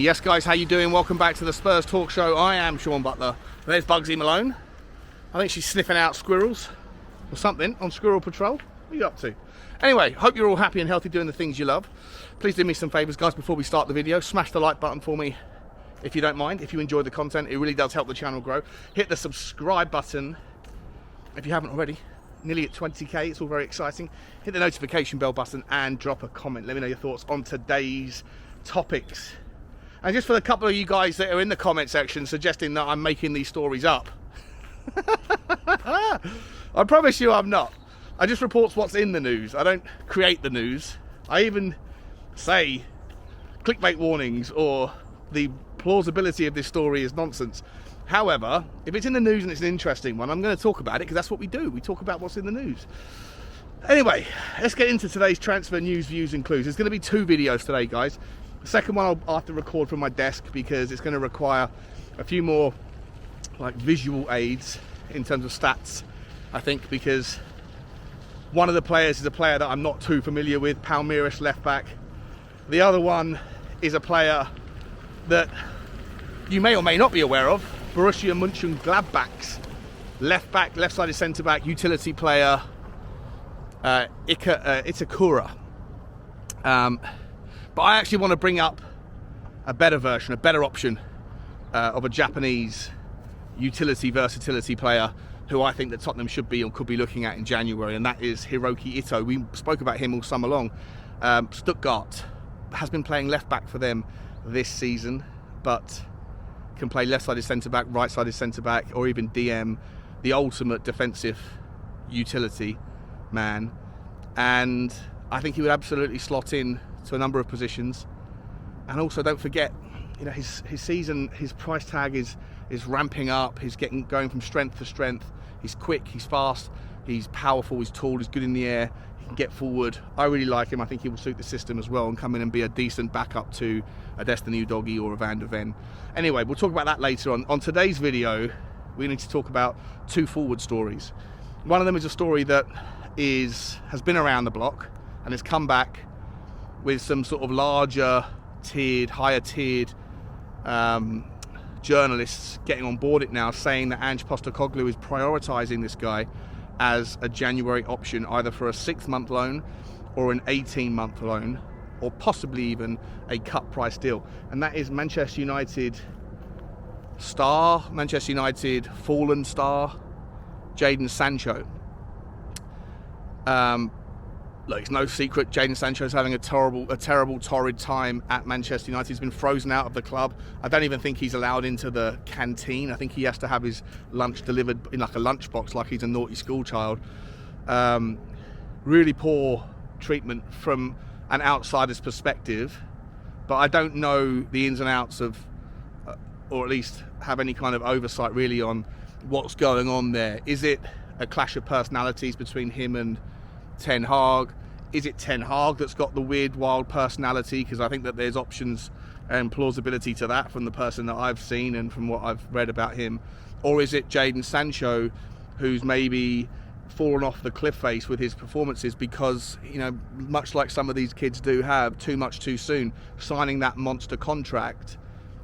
Yes guys, how you doing? Welcome back to the Spurs Talk Show. I am Sean Butler. There's Bugsy Malone. I think she's sniffing out squirrels or something on squirrel patrol. What are you up to? Anyway, hope you're all happy and healthy doing the things you love. Please do me some favours guys before we start the video. Smash the like button for me if you don't mind. If you enjoy the content, it really does help the channel grow. Hit the subscribe button if you haven't already. Nearly at 20k, it's all very exciting. Hit the notification bell button and drop a comment. Let me know your thoughts on today's topics. And just for the couple of you guys that are in the comment section suggesting that I'm making these stories up, I promise you I'm not. I just report what's in the news. I don't create the news. I even say clickbait warnings or the plausibility of this story is nonsense. However, if it's in the news and it's an interesting one, I'm going to talk about it because that's what we do. We talk about what's in the news. Anyway, let's get into today's transfer news, views and clues. There's going to be two videos today, guys. The second one I'll have to record from my desk because it's going to require a few more like visual aids in terms of stats, I think, because one of the players is a player that I'm not too familiar with, Palmeiras left back. The other one is a player that you may or may not be aware of, Borussia Mönchengladbach's left back, left-sided centre-back, utility player, Itakura. But I actually want to bring up a better version, a better option of a Japanese utility versatility player who I think that Tottenham should be or could be looking at in January, and that is Hiroki Ito. We spoke about him all summer long. Stuttgart has been playing left back for them this season, but can play left-sided centre-back, right-sided centre-back, or even DM, the ultimate defensive utility man. And I think he would absolutely slot in to a number of positions. And also don't forget, you know, his season, his price tag is ramping up. He's going from strength to strength. He's quick, he's fast, he's powerful, he's tall, he's good in the air, he can get forward. I really like him. I think he will suit the system as well and come in and be a decent backup to a Destiny Udogie or a Van der Ven. Anyway, we'll talk about that later on. On today's video, we need to talk about two forward stories. One of them is a story that has been around the block and has come back with some sort of larger tiered, higher tiered journalists getting on board it now, saying that Ange Postecoglou is prioritising this guy as a January option, either for a 6-month loan or an 18-month loan, or possibly even a cut price deal. And that is Manchester United fallen star, Jadon Sancho. Look, it's no secret Jadon Sancho is having a terrible, torrid time at Manchester United. He's been frozen out of the club. I don't even think he's allowed into the canteen. I think he has to have his lunch delivered in like a lunchbox, like he's a naughty schoolchild. Really poor treatment from an outsider's perspective, but I don't know the ins and outs of, or at least have any kind of oversight really on what's going on there. Is it a clash of personalities between him and Ten Hag? Is it Ten Hag that's got the weird, wild personality? Because I think that there's options and plausibility to that from the person that I've seen and from what I've read about him. Or is it Jadon Sancho who's maybe fallen off the cliff face with his performances because, you know, much like some of these kids do have, too much too soon, signing that monster contract.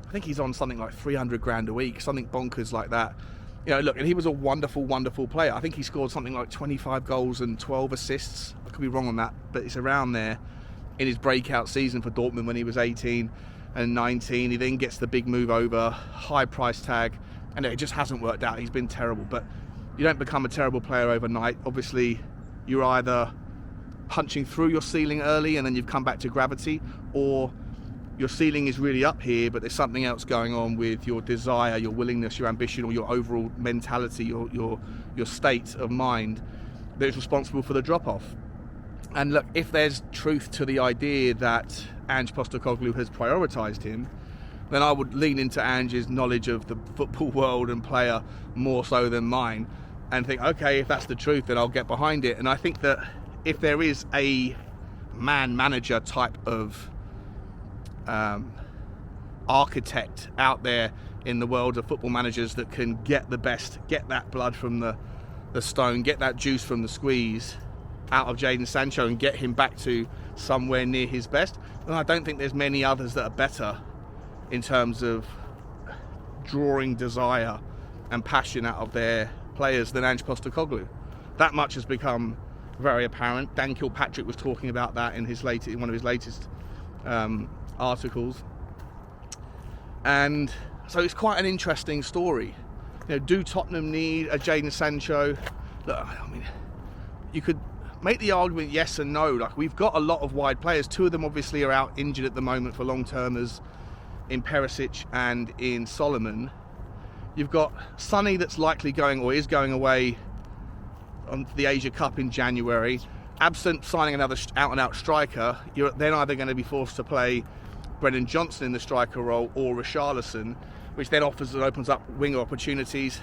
I think he's on something like 300 grand a week, something bonkers like that. You know, look, and he was a wonderful, wonderful player. I think he scored something like 25 goals and 12 assists. I could be wrong on that, but it's around there in his breakout season for Dortmund when he was 18 and 19. He then gets the big move over, high price tag, and it just hasn't worked out. He's been terrible, but you don't become a terrible player overnight. Obviously, you're either punching through your ceiling early and then you've come back to gravity, or your ceiling is really up here, but there's something else going on with your desire, your willingness, your ambition, or your overall mentality, your state of mind that is responsible for the drop-off. And look, if there's truth to the idea that Ange Postecoglou has prioritised him, then I would lean into Ange's knowledge of the football world and player more so than mine, and think, okay, if that's the truth, then I'll get behind it. And I think that if there is a man-manager type of architect out there in the world of football managers that can get the best, get that blood from the stone, get that juice from the squeeze out of Jadon Sancho and get him back to somewhere near his best, then I don't think there's many others that are better in terms of drawing desire and passion out of their players than Ange Postecoglou. That much has become very apparent. Dan Kilpatrick was talking about that in one of his latest articles. And so it's quite an interesting story. Do Tottenham need a Jadon Sancho? Look, I mean, you could make the argument yes and no. Like, we've got a lot of wide players. Two of them obviously are out injured at the moment for long-termers, in Perisic and in Solomon. You've got Sonny that's likely going, or is going away on the Asia Cup in January. Absent signing another out-and-out striker, you're then either going to be forced to play Brennan Johnson in the striker role or Richarlison, which then opens up winger opportunities.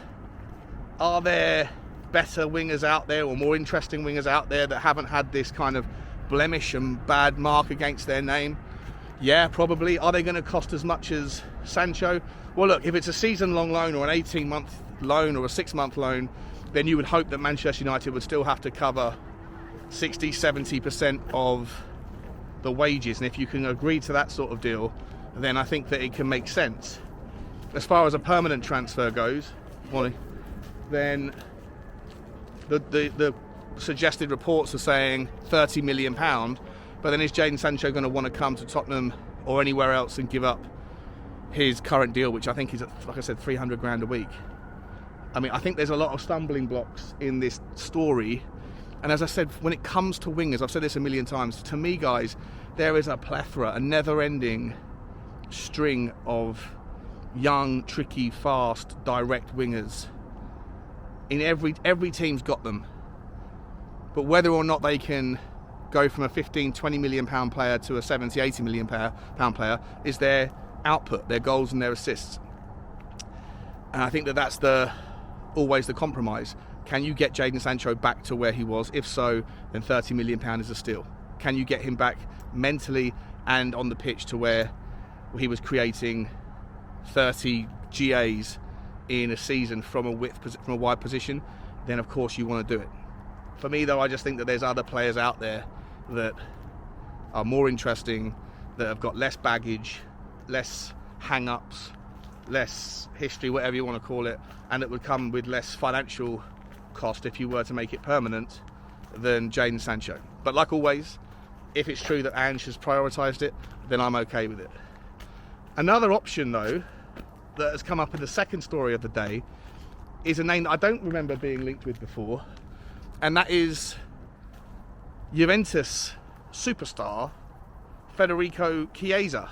Are there better wingers out there, or more interesting wingers out there, that haven't had this kind of blemish and bad mark against their name? Yeah, probably. Are they going to cost as much as Sancho? Well, look, if it's a season-long loan or an 18-month loan or a 6-month loan, then you would hope that Manchester United would still have to cover 60-70% of the wages. And if you can agree to that sort of deal, then I think that it can make sense. As far as a permanent transfer goes, then the suggested reports are saying £30 million, but then is Jadon Sancho going to want to come to Tottenham or anywhere else and give up his current deal, which I think is, like I said, 300 grand a week? I mean, I think there's a lot of stumbling blocks in this story. And as I said, when it comes to wingers, I've said this a million times, to me, guys, there is a plethora, a never-ending string of young, tricky, fast, direct wingers. In every team's got them. But whether or not they can go from a 15-20 million pound player to a 70-80 million pound player is their output, their goals and their assists. And I think that that's always the compromise. Can you get Jadon Sancho back to where he was? If so, then £30 million is a steal. Can you get him back mentally and on the pitch to where he was creating 30 GAs in a season from a wide position? Then of course you want to do it. For me though, I just think that there's other players out there that are more interesting, that have got less baggage, less hang-ups, less history, whatever you want to call it, and it would come with less financial cost if you were to make it permanent than Jadon Sancho. But like always, if it's true that Ange has prioritised it, then I'm okay with it. Another option though that has come up in the second story of the day is a name that I don't remember being linked with before, and that is Juventus superstar Federico Chiesa.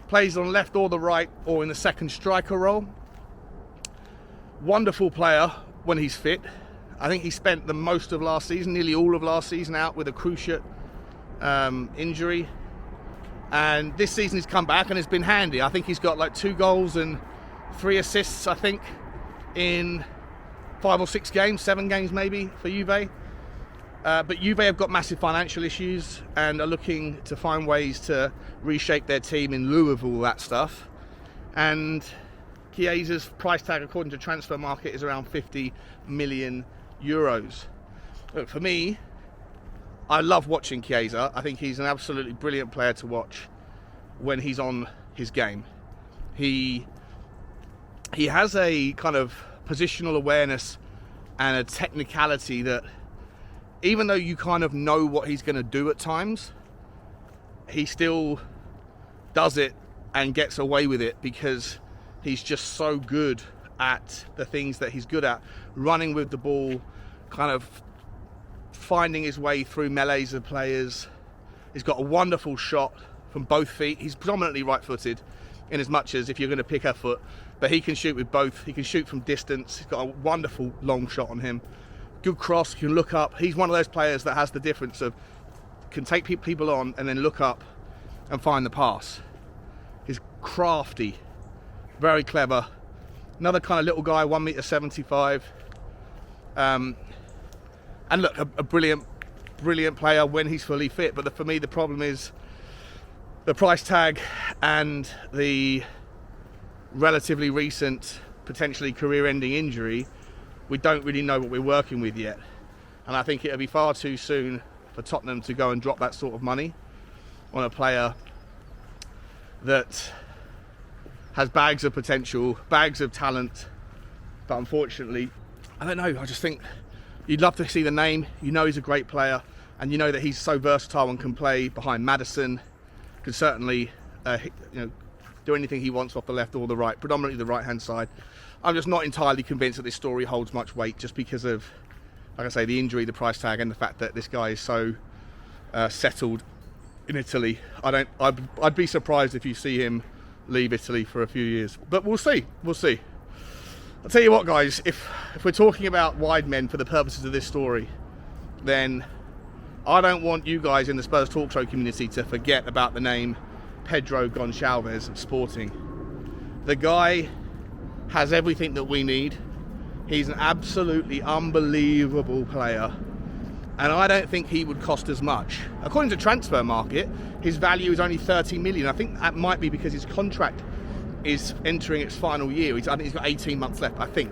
Plays on left or the right or in the second striker role. Wonderful player when he's fit. I think he spent the most of last season, nearly all of last season, out with a cruciate injury. And this season he's come back and it's been handy. I think he's got like 2 goals and 3 assists, I think, in 5 or 6 games, 7 games maybe for Juve. But Juve have got massive financial issues and are looking to find ways to reshape their team in lieu of all that stuff. And Chiesa's price tag, according to Transfer Market, is around 50 million euros. Look, for me, I love watching Chiesa. I think he's an absolutely brilliant player to watch when he's on his game. He has a kind of positional awareness and a technicality that, even though you kind of know what he's going to do at times, he still does it and gets away with it because he's just so good at the things that he's good at. Running with the ball, kind of finding his way through melees of players. He's got a wonderful shot from both feet. He's predominantly right-footed, in as much as if you're going to pick a foot, but he can shoot with both. He can shoot from distance. He's got a wonderful long shot on him. Good cross, can look up. He's one of those players that has the difference of can take people on and then look up and find the pass. He's crafty, very clever. Another kind of little guy, 1.75 m. And look, a brilliant player when he's fully fit. But for me, the problem is the price tag and the relatively recent, potentially career-ending injury. We don't really know what we're working with yet. And I think it'll be far too soon for Tottenham to go and drop that sort of money on a player that has bags of potential, bags of talent, but unfortunately, I don't know, I just think you'd love to see the name. You know he's a great player, and you know that he's so versatile and can play behind Maddison, can certainly do anything he wants off the left or the right, predominantly the right-hand side. I'm just not entirely convinced that this story holds much weight, just because of, like I say, the injury, the price tag, and the fact that this guy is so settled in Italy. I'd be surprised if you see him leave Italy for a few years, but we'll see. I'll tell you what, guys, if we're talking about wide men for the purposes of this story, then I don't want you guys in the Spurs Talk Show community to forget about the name Pedro Gonçalves of Sporting. The guy has everything that we need. He's an absolutely unbelievable player, and I don't think he would cost as much. According to Transfer Market, his value is only 30 million. I think that might be because his contract is entering its final year. I think he's got 18 months left, I think.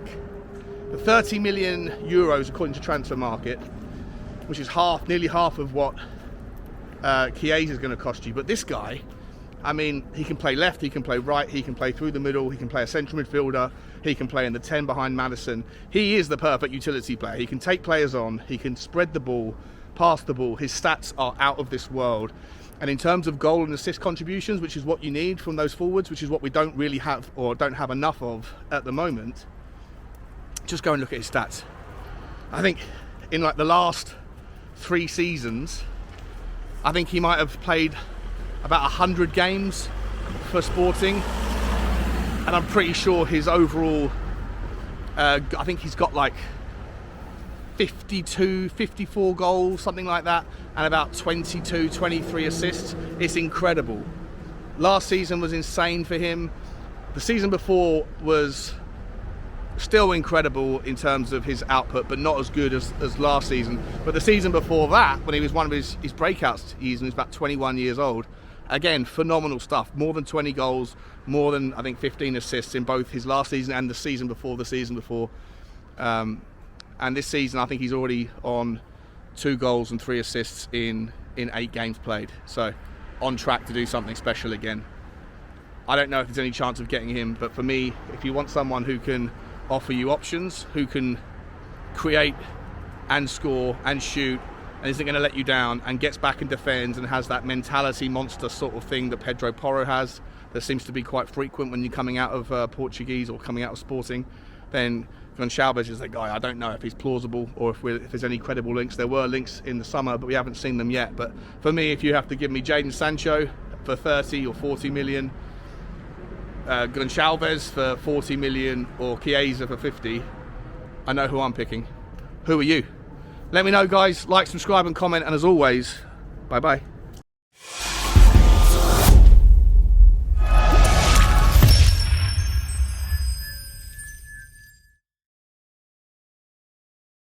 The 30 million euros, according to Transfer Market, which is nearly half of what Chiesa is going to cost you. But this guy, I mean, he can play left, he can play right, he can play through the middle, he can play a central midfielder, he can play in the 10 behind Maddison. He is the perfect utility player. He can take players on, he can spread the ball, pass the ball. His stats are out of this world. And in terms of goal and assist contributions, which is what you need from those forwards, which is what we don't really have, or don't have enough of at the moment, just go and look at his stats. I think in like the last 3 seasons, I think he might have played about 100 games for Sporting, and I'm pretty sure his overall, I think he's got like 52, 54 goals, something like that, and about 22, 23 assists. It's incredible. Last season was insane for him. The season before was still incredible in terms of his output, but not as good as last season. But the season before that, when he was one of his breakouts, he was about 21 years old. Again, phenomenal stuff. More than 20 goals, more than, I think, 15 assists in both his last season and the season before. And this season, I think he's already on 2 goals and 3 assists in 8 games played. So, on track to do something special again. I don't know if there's any chance of getting him, but for me, if you want someone who can offer you options, who can create and score and shoot, and isn't going to let you down, and gets back and defends, and has that mentality monster sort of thing that Pedro Porro has, that seems to be quite frequent when you're coming out of Portuguese or coming out of Sporting, then Gonçalves is that guy. I don't know if he's plausible or if there's any credible links. There were links in the summer, but we haven't seen them yet. But for me, if you have to give me Jadon Sancho for 30 or 40 million, Gonçalves for 40 million, or Chiesa for 50, I know who I'm picking. Who are you? Let me know, guys. Like, subscribe and comment, and as always, bye bye.